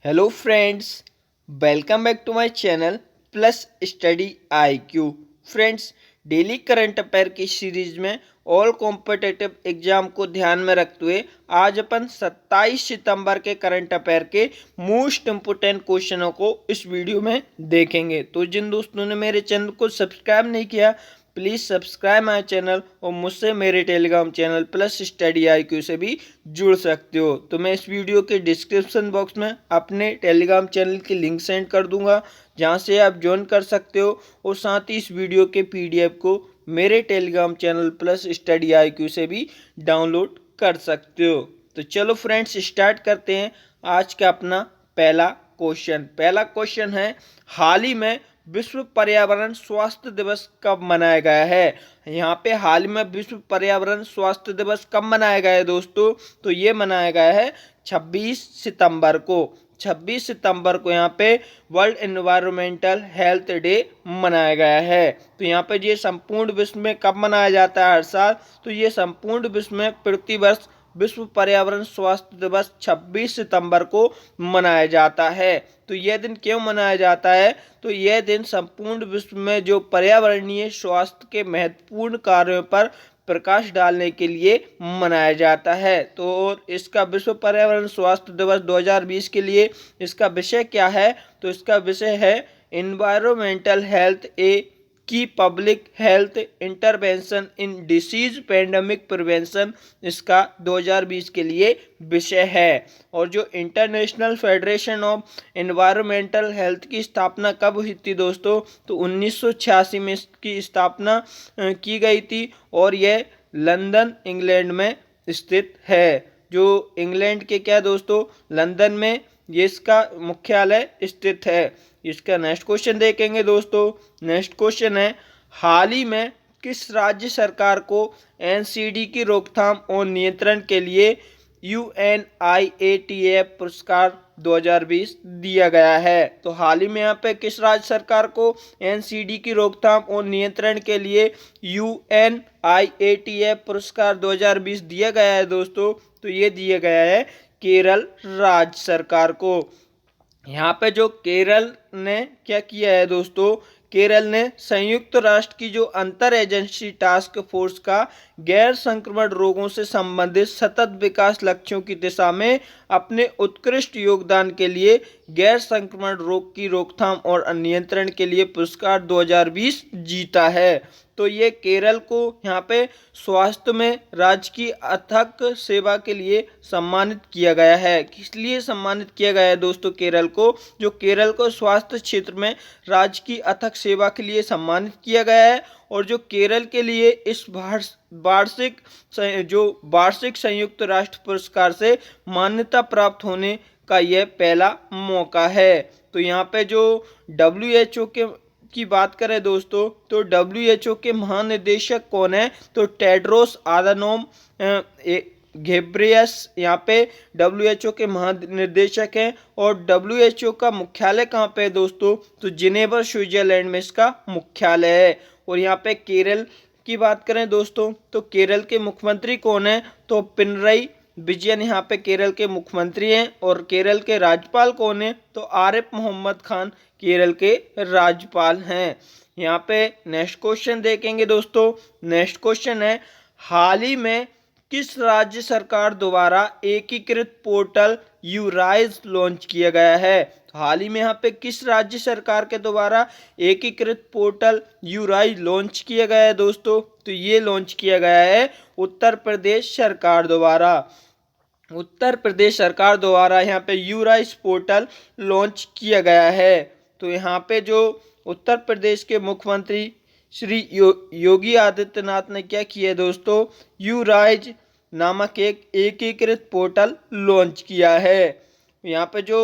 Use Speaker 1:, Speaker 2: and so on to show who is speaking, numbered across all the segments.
Speaker 1: Hello friends, welcome back to my channel plus study IQ। Friends, daily current affair की series में all competitive exam को ध्यान में रखते हुए आज अपन 27 सितंबर के करंट अफेयर के मोस्ट इम्पोर्टेंट क्वेश्चनों को इस वीडियो में देखेंगे। तो जिन दोस्तों ने मेरे चैनल को सब्सक्राइब नहीं किया, प्लीज़ सब्सक्राइब माय चैनल और मुझसे मेरे Telegram channel plus study IQ से भी जुड़ सकते हो। तो मैं इस वीडियो के डिस्क्रिप्शन बॉक्स में अपने टेलीग्राम चैनल की लिंक सेंड कर दूंगा, जहां से आप ज्वाइन कर सकते हो और साथ ही इस वीडियो के PDF को मेरे Telegram channel plus study IQ से भी डाउनलोड कर सकते हो। तो चलो फ्रेंड्स, स्टार्ट करते हैं आज का अपना पहला क्वेश्चन है, हाल ही में विश्व पर्यावरण स्वास्थ्य दिवस कब मनाया गया है। यहाँ पे हाल ही में विश्व पर्यावरण स्वास्थ्य दिवस कब मनाया गया है दोस्तों, तो ये मनाया गया है 26 सितंबर को। 26 सितंबर को यहाँ पे वर्ल्ड एनवायरमेंटल हेल्थ डे मनाया गया है। तो यहाँ पे ये संपूर्ण विश्व में कब मनाया जाता है हर साल, तो ये संपूर्ण विश्व में प्रतिवर्ष विश्व पर्यावरण स्वास्थ्य दिवस 26 सितंबर को मनाया जाता है। तो यह दिन क्यों मनाया जाता है, तो यह दिन संपूर्ण विश्व में जो पर्यावरणीय स्वास्थ्य के महत्वपूर्ण कार्यों पर प्रकाश डालने के लिए मनाया जाता है। तो इसका विश्व पर्यावरण स्वास्थ्य दिवस 2020 के लिए इसका विषय क्या है, तो इसका विषय है एनवायरमेंटल हेल्थ की पब्लिक हेल्थ इंटरवेंशन इन डिसीज पेंडेमिक प्रिवेंशन, इसका 2020 के लिए विषय है। और जो international federation of environmental health की स्थापना कब हुई थी दोस्तों, तो 1986 में इसकी स्थापना की गई थी और यह लंदन इंग्लैंड में स्थित है। जो इंग्लैंड के क्या दोस्तों, लंदन में ये इसका मुख्यालय स्थित है। इसका नेक्स्ट क्वेश्चन देखेंगे दोस्तों। नेक्स्ट क्वेश्चन है, हाल ही में किस राज्य सरकार को NCD की रोकथाम और नियंत्रण के लिए UNIATF पुरस्कार 2020 दिया गया है। तो हाल ही में यहाँ पे किस राज्य सरकार को NCD की रोकथाम और नियंत्रण के लिए UNIATF पुरस्कार 2020 दिया गया है दोस्तों, तो ये दिया गया है केरल राज्य सरकार को। यहाँ पे जो केरल ने क्या किया है दोस्तों, केरल ने संयुक्त राष्ट्र की जो अंतर एजेंसी टास्क फोर्स का गैर संक्रमण रोगों से संबंधित सतत विकास लक्ष्यों की दिशा में अपने उत्कृष्ट योगदान के लिए गैर संक्रमण रोग की रोकथाम और नियंत्रण के लिए पुरस्कार 2020 जीता है। तो ये केरल को यहाँ पे स्वास्थ्य में राज्य की अथक सेवा के लिए सम्मानित किया गया है। किस लिए सम्मानित किया गया है दोस्तों केरल को, जो केरल को स्वास्थ्य क्षेत्र में राज्य की अथक सेवा के लिए सम्मानित किया गया है। और जो केरल के लिए इस वार्षिक संयुक्त राष्ट्र पुरस्कार से मान्यता प्राप्त होने का यह पहला मौका है। तो यहाँ पे जो WHO की बात करें दोस्तों, तो WHO के महानिदेशक कौन है, तो टेड्रोस आधानोम घेब्रेयस यहाँ पे WHO के महानिदेशक हैं। और WHO का मुख्यालय कहाँ पे है दोस्तों, तो जिनेवा स्विट्जरलैंड में इसका मुख्यालय है। और यहाँ पे केरल की बात करें दोस्तों, तो केरल के मुख्यमंत्री कौन है, तो पिनरई विजयन यहाँ पे केरल के मुख्यमंत्री हैं। और केरल के राज्यपाल कौन है, तो आरिफ मोहम्मद खान केरल के राज्यपाल हैं। यहाँ पे नेक्स्ट क्वेश्चन देखेंगे दोस्तों। नेक्स्ट क्वेश्चन है, हाल ही में किस राज्य सरकार द्वारा एकीकृत पोर्टल यूराइज लॉन्च किया गया है। तो हाल ही में यहाँ पे किस राज्य सरकार के द्वारा एकीकृत पोर्टल यूराइज लॉन्च किया गया है दोस्तों, तो ये लॉन्च किया गया है उत्तर प्रदेश सरकार द्वारा। उत्तर प्रदेश सरकार द्वारा यहाँ पे यूराइज पोर्टल लॉन्च किया गया है। तो यहाँ पे जो उत्तर प्रदेश के मुख्यमंत्री श्री योगी आदित्यनाथ ने क्या किया दोस्तों, यूराइज नामक एक एकीकृत पोर्टल लॉन्च किया है। यहाँ पे जो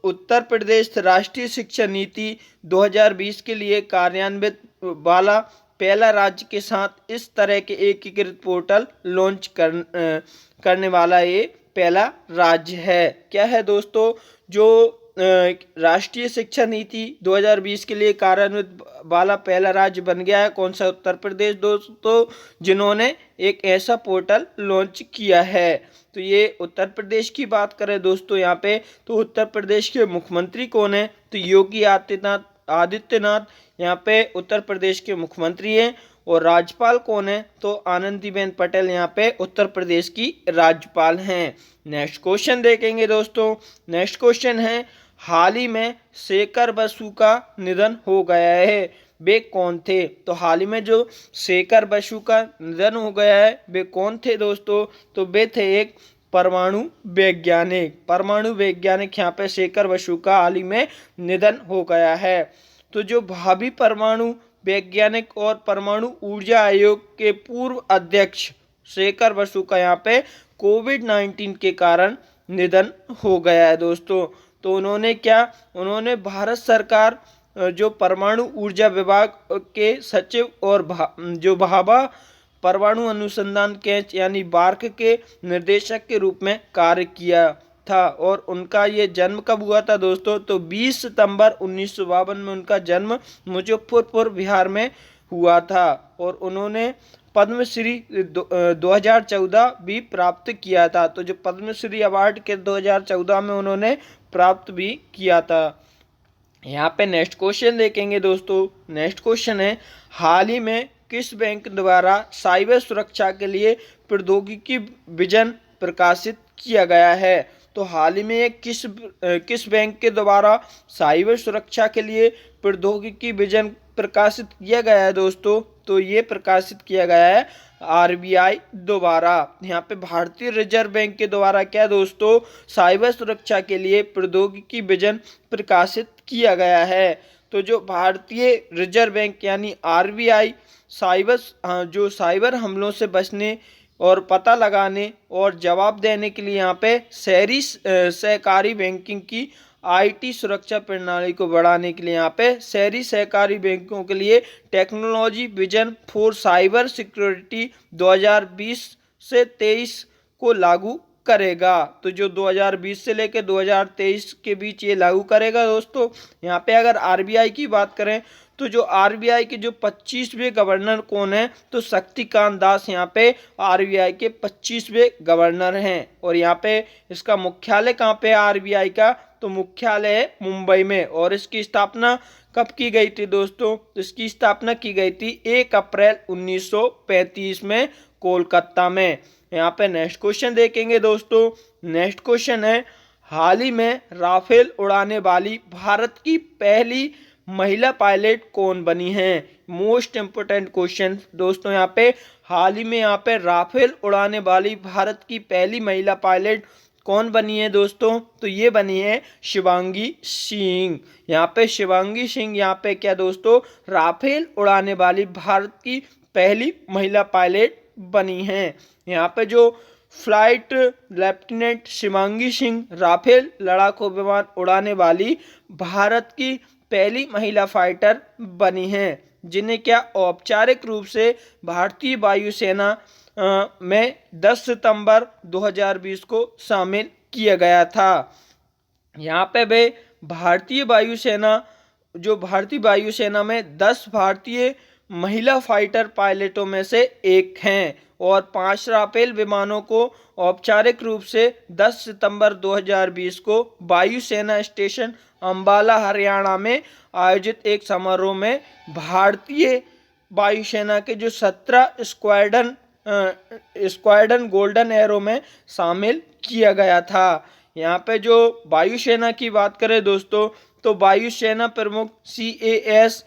Speaker 1: उत्तर प्रदेश राष्ट्रीय शिक्षा नीति 2020 के लिए कार्यान्वित वाला पहला राज्य के साथ इस तरह के एकीकृत पोर्टल लॉन्च करने वाला ये पहला राज्य है। क्या है दोस्तों, जो राष्ट्रीय शिक्षा नीति 2020 के लिए कार्यान्वित वाला पहला राज्य बन गया है? कौन सा? उत्तर प्रदेश दोस्तों, जिन्होंने एक ऐसा पोर्टल लॉन्च किया है। तो ये उत्तर प्रदेश की बात करें दोस्तों यहाँ पे, तो उत्तर प्रदेश के मुख्यमंत्री कौन है? तो योगी आदित्यनाथ यहाँ पे उत्तर प्रदेश के मुख्यमंत्री हैं। और राज्यपाल कौन है? तो आनंदीबेन पटेल यहाँ पे उत्तर प्रदेश की राज्यपाल हैं। नेक्स्ट क्वेश्चन देखेंगे दोस्तों। नेक्स्ट क्वेश्चन है, हाल ही में शेखर बसु का निधन हो गया है, वे कौन थे? तो हाल ही में जो शेखर बसु का निधन हो गया है, वे कौन थे दोस्तों? तो वे थे एक परमाणु वैज्ञानिक यहाँ पे शेखर बसु का हाल ही में निधन हो गया है। तो जो भावी परमाणु वैज्ञानिक और परमाणु ऊर्जा आयोग के पूर्व अध्यक्ष शेखर बसु का यहाँ पे कोविड-19 के कारण निधन हो गया है दोस्तों। तो उन्होंने भारत सरकार जो परमाणु ऊर्जा विभाग के सचिव और जो भाभा परमाणु अनुसंधान केंद्र यानी बार्क के निर्देशक के रूप में कार्य किया था। और उनका ये जन्म कब हुआ था दोस्तों? तो 20 सितंबर 1952 में उनका जन्म मुजफ्फरपुर बिहार में हुआ था। और उन्होंने पद्मश्री 2014 भी प्राप्त किया था। तो जो पद्मश्री अवार्ड के 2014 में उन्होंने प्राप्त भी किया था। यहाँ पे नेक्स्ट क्वेश्चन देखेंगे दोस्तों। नेक्स्ट क्वेश्चन है, हाल ही में किस बैंक द्वारा साइबर सुरक्षा के लिए प्रौद्योगिकी विजन प्रकाशित किया गया है? तो हाल ही में किस बैंक के द्वारा साइबर सुरक्षा के लिए प्रौद्योगिकी विजन प्रकाशित किया गया है दोस्तों? तो ये प्रकाशित किया गया है आरबीआई द्वारा। यहाँ पे भारतीय रिजर्व बैंक के द्वारा क्या दोस्तों? साइबर सुरक्षा के लिए प्रौद्योगिकी विजन प्रकाशित किया गया है। तो जो भारतीय रिजर्व बैंक यानी आरबीआई साइबर हमलों से बचने और पता लगाने और जवाब देने के लिए यहाँ पे शहरी सहकारी बैंकिंग की आईटी सुरक्षा प्रणाली को बढ़ाने के लिए यहाँ पे शहरी सहकारी बैंकों के लिए technology vision for cyber security 2020 से 23 को लागू करेगा। तो जो 2020 से लेकर 2023 के बीच ये लागू करेगा दोस्तों। यहाँ पे अगर आरबीआई की बात करें तो जो आरबीआई के जो 25वें गवर्नर कौन है? तो शक्तिकांत दास यहाँ पे आरबीआई के 25वें गवर्नर हैं। और यहाँ पे इसका मुख्यालय कहाँ पे है आरबीआई का? तो मुख्यालय है मुंबई में। और इसकी स्थापना कब की गई थी दोस्तों? तो इसकी स्थापना की गई थी 1 अप्रैल 1935 में कोलकाता में। यहाँ पे नेक्स्ट क्वेश्चन देखेंगे दोस्तों। नेक्स्ट क्वेश्चन है, हाल ही में राफेल उड़ाने वाली भारत की पहली महिला पायलट कौन बनी है? मोस्ट इंपोर्टेंट क्वेश्चन दोस्तों। यहाँ पे हाल ही में यहाँ पे राफेल उड़ाने वाली भारत की पहली महिला पायलट कौन बनी है दोस्तों? तो ये बनी है शिवांगी सिंह। यहाँ पे शिवांगी सिंह यहाँ पे क्या दोस्तों? राफेल उड़ाने वाली भारत की पहली महिला पायलट बनी है। यहाँ पे जो flight lieutenant Shivangi Singh Rafale लड़ाकू विमान उड़ाने वाली भारत की पहली महिला फाइटर बनी हैं, जिन्हें क्या औपचारिक रूप से भारतीय वायुसेना में 10 सितंबर 2020 को शामिल किया गया था। यहाँ पे वे भारतीय वायुसेना में 10 भारतीय महिला फाइटर पायलटों में से एक हैं। और 5 राफेल विमानों को औपचारिक रूप से 10 सितंबर 2020 को वायुसेना स्टेशन अंबाला हरियाणा में आयोजित एक समारोह में भारतीय वायुसेना के जो 17 स्क्वाड्रन गोल्डन एरो में शामिल किया गया था। यहाँ पे जो वायुसेना की बात करें दोस्तों, तो वायुसेना प्रमुख CAS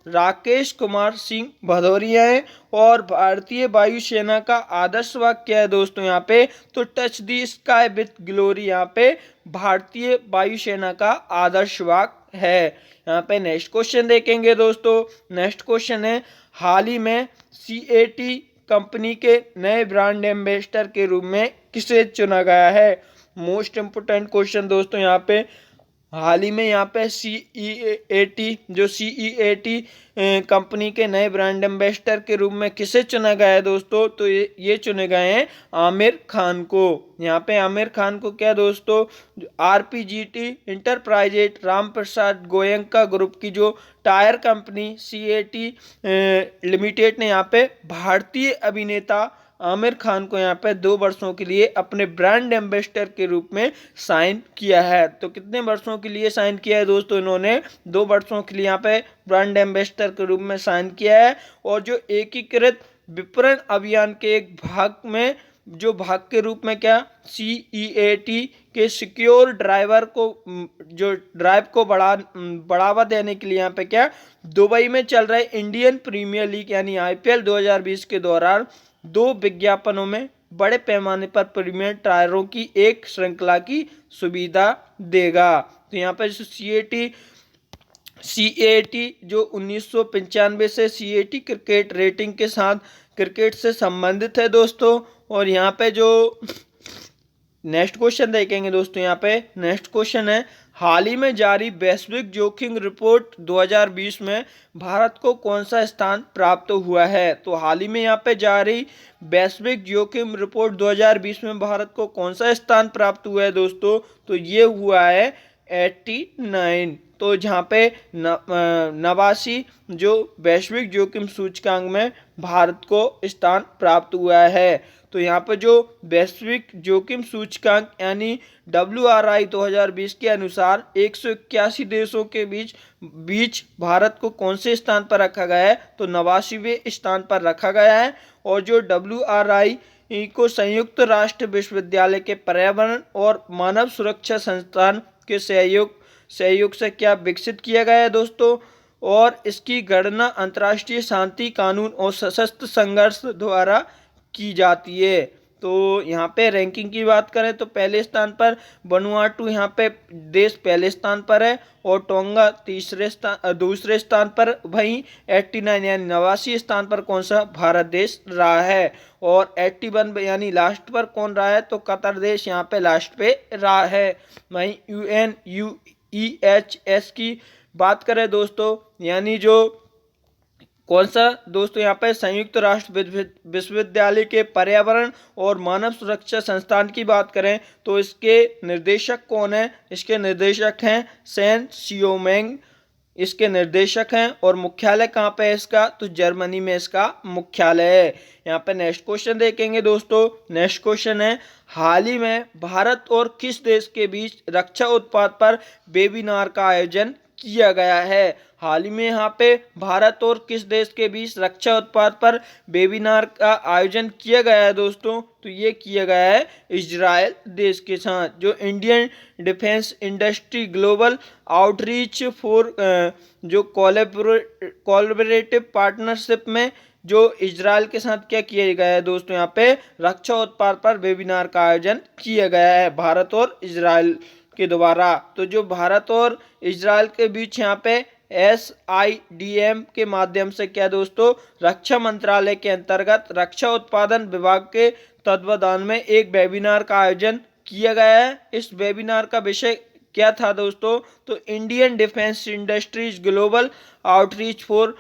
Speaker 1: राकेश कुमार सिंह भदौरिया है। और भारतीय वायुसेना का आदर्श वाक्य है दोस्तों यहाँ पे, तो touch the sky with glory यहाँ पे भारतीय वायुसेना का आदर्श वाक्य है। यहाँ पे नेक्स्ट क्वेश्चन देखेंगे दोस्तों। नेक्स्ट क्वेश्चन है, हाल ही में CAT कंपनी के नए ब्रांड एम्बेसडर के रूप में किसे चुना गया है? मोस्ट इंपोर्टेंट क्वेश्चन दोस्तों यहाँ पे। हाल ही में यहाँ पे CEAT कंपनी के नए ब्रांड एम्बेसडर के रूप में किसे चुना गया है दोस्तों? तो ये चुने गए हैं आमिर खान को। यहाँ पे आमिर खान को क्या दोस्तों, RPGT enterprises Ram Prasad Goenka group की जो टायर कंपनी CAT लिमिटेड ने यहाँ पे भारतीय अभिनेता आमिर खान को यहाँ पे 2 वर्षों के लिए अपने ब्रांड एम्बेसडर के रूप में साइन किया है। तो कितने वर्षों के लिए साइन किया है दोस्तों? इन्होंने 2 वर्षों के लिए यहाँ पे ब्रांड एम्बेसडर के रूप में साइन किया है। और जो एकीकृत विपणन अभियान के एक भाग में, जो भाग के रूप में क्या, CEAT के सिक्योर ड्राइवर को, जो ड्राइव को बढ़ावा देने के लिए यहाँ पे क्या, दुबई में चल रहे इंडियन प्रीमियर लीग यानी IPL 2020 के दौरान 2 विज्ञापनों में बड़े पैमाने पर प्रीमियर टायरों की एक श्रृंखला की सुविधा देगा। तो यहाँ पर CAT जो 1995 से CAT क्रिकेट रेटिंग के साथ क्रिकेट से संबंधित है दोस्तों। और यहाँ पे जो नेक्स्ट क्वेश्चन देखेंगे दोस्तों, यहाँ पे नेक्स्ट क्वेश्चन है, हाल ही में जारी वैश्विक जोखिम रिपोर्ट 2020 में भारत को कौन सा स्थान प्राप्त हुआ है? तो हाल ही में यहाँ पे जारी वैश्विक जोखिम रिपोर्ट 2020 में भारत को कौन सा स्थान प्राप्त हुआ है दोस्तों? तो ये हुआ है 89। तो जहाँ पे 89 जो वैश्विक जोखिम सूचकांक में भारत को स्थान प्राप्त हुआ है। तो यहाँ पर जो वैश्विक जोखिम सूचकांक यानी WRI 2020 के अनुसार 181 देशों के बीच भारत को कौन से स्थान पर रखा गया है? तो 89वें स्थान पर रखा गया है। और जो WRI को संयुक्त राष्ट्र विश्वविद्यालय के पर्यावरण और मानव सुरक्षा संस्थान के सहयोग से क्या विकसित किया गया है दोस्तों? और इसकी गणना अंतर्राष्ट्रीय शांति, कानून और सशस्त्र संघर्ष द्वारा की जाती है। तो यहाँ पे रैंकिंग की बात करें तो पहले स्थान पर वनुआटू, यहाँ पे देश पहले स्थान पर है। और टोंगा दूसरे स्थान पर। वहीं 89 यानी 89 स्थान पर कौन सा भारत देश रहा है। और 81 यानी लास्ट पर कौन रहा है? तो कतर देश यहाँ पे लास्ट पे रहा है। वहीं UNEHS की बात करें दोस्तों, यानी जो कौन सा दोस्तों, यहाँ पे संयुक्त राष्ट्र विश्वविद्यालय के पर्यावरण और मानव सुरक्षा संस्थान की बात करें तो इसके निर्देशक कौन है? इसके निर्देशक हैं सेन शियोमेंग, इसके निर्देशक हैं। और मुख्यालय कहाँ पे है इसका? तो जर्मनी में इसका मुख्यालय है। यहाँ पे नेक्स्ट क्वेश्चन देखेंगे दोस्तों। नेक्स्ट क्वेश्चन है, हाल ही में भारत और किस देश के बीच रक्षा उत्पाद पर वेबिनार का आयोजन किया गया है? हाल ही में यहाँ पे भारत और किस देश के बीच रक्षा उत्पाद पर वेबिनार का आयोजन किया गया है दोस्तों? तो ये किया गया है इजराइल देश के साथ। जो Indian defence industry global outreach for जो कोलैबोरेटिव पार्टनरशिप में जो इजराइल के साथ क्या किया गया है दोस्तों, यहाँ पे रक्षा उत्पाद पर वेबिनार का आयोजन किया गया है भारत और इजराइल के द्वारा। तो जो भारत और इजराइल के बीच यहाँ पे SIDM के माध्यम से क्या दोस्तों, रक्षा मंत्रालय के अंतर्गत रक्षा उत्पादन विभाग के तत्वाधान में एक वेबिनार का आयोजन किया गया है। इस वेबिनार का विषय क्या था दोस्तों? तो Indian defence industries global outreach for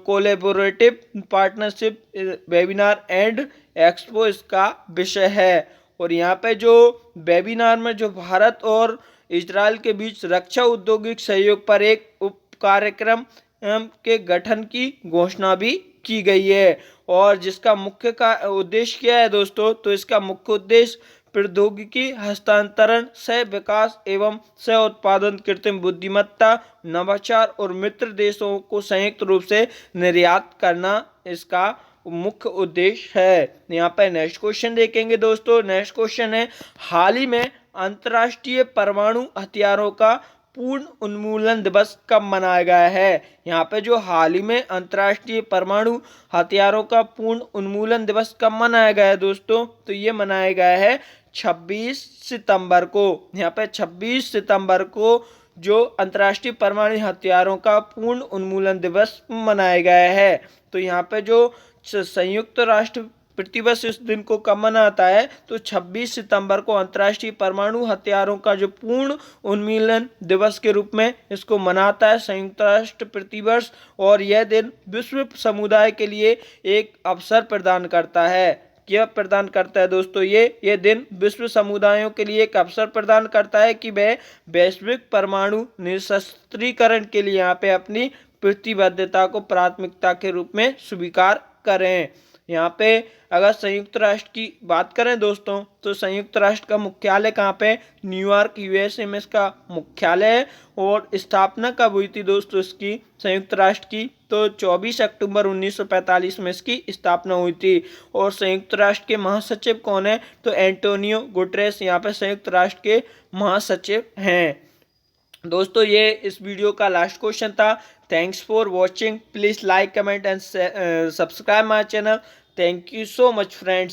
Speaker 1: collaborative partnership webinar and expo इसका विषय है। और यहाँ पे जो वेबिनार में जो भारत और इजराइल के बीच रक्षा औद्योगिक सहयोग पर एक उप कार्यक्रम के गठन की घोषणा भी की गई है। और जिसका मुख्य का उद्देश्य क्या है दोस्तों? तो इसका मुख्य उद्देश्य प्रौद्योगिकी हस्तांतरण, सह विकास एवं सह उत्पादन, कृत्रिम बुद्धिमत्ता, नवाचार और मित्र देशों को संयुक्त रूप से निर्यात करना इसका मुख्य उद्देश्य है। यहाँ पर नेक्स्ट क्वेश्चन देखेंगे दोस्तों। नेक्स्ट क्वेश्चन है, हाल ही में अंतर्राष्ट्रीय परमाणु हथियारों का पूर्ण उन्मूलन दिवस कब मनाया गया है? यहाँ पे जो हाल ही में अंतर्राष्ट्रीय परमाणु हथियारों का पूर्ण उन्मूलन दिवस कब मनाया गया है दोस्तों? तो ये मनाया गया है 26 सितंबर को। यहाँ पे 26 सितंबर को जो अंतर्राष्ट्रीय परमाणु हथियारों का पूर्ण उन्मूलन दिवस मनाया गया है। तो यहाँ पे जो संयुक्त राष्ट्र प्रतिवर्ष इस दिन को कब मनाता है, तो 26 सितंबर को अंतर्राष्ट्रीय परमाणु हथियारों का जो पूर्ण उन्मूलन दिवस के रूप में इसको मनाता है संयुक्त राष्ट्र प्रतिवर्ष। और यह दिन विश्व समुदाय के लिए एक अवसर प्रदान करता है। क्या प्रदान करता है दोस्तों, ये दिन विश्व समुदायों के लिए एक अवसर प्रदान करता है कि वह वैश्विक परमाणु निरस्त्रीकरण के लिए यहाँ पे अपनी प्रतिबद्धता को प्राथमिकता के रूप में स्वीकार करें। यहाँ पे अगर संयुक्त राष्ट्र की बात करें दोस्तों, तो संयुक्त राष्ट्र का मुख्यालय कहाँ पे, न्यूयॉर्क यूएसए में इसका मुख्यालय है। और स्थापना कब हुई थी दोस्तों इसकी, संयुक्त राष्ट्र की, तो 24 अक्टूबर 1945 में इसकी स्थापना हुई थी। और संयुक्त राष्ट्र के महासचिव कौन है, तो एंटोनियो गुटेरेस यहाँ पे संयुक्त राष्ट्र के महासचिव हैं। दोस्तों ये इस वीडियो का लास्ट क्वेश्चन था। Thanks for watching, please like comment and subscribe my channel. Thank you so much friends.